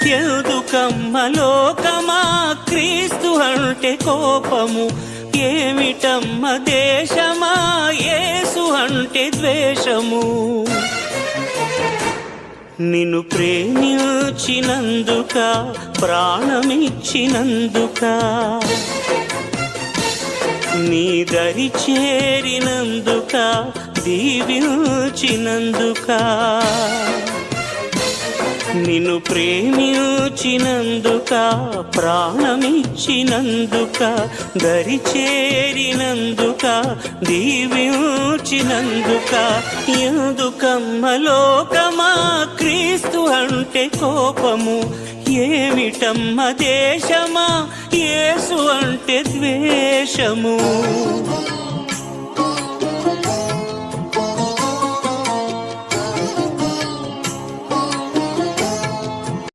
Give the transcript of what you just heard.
ఎందుకమ్మ లోకమా క్రీస్తు అంటే కోపము, ఏమిటమ్మ దేశమా యేసు అంటే ద్వేషము. నిన్ను ప్రేమించినందుక, ప్రాణమిచ్చినందుక, నీ దరి చేరినందుక, దీవించినందుక, నిన్ను ప్రేమించినందుక, ప్రాణమిచ్చినందుక, దరి చేరినందుక, దీవించినందుక. ఎందుకమ్మ లోకమా క్రీస్తు అంటే కోపము, ఏమిటమ్మ దేశమా యేసు అంటే ద్వేషము.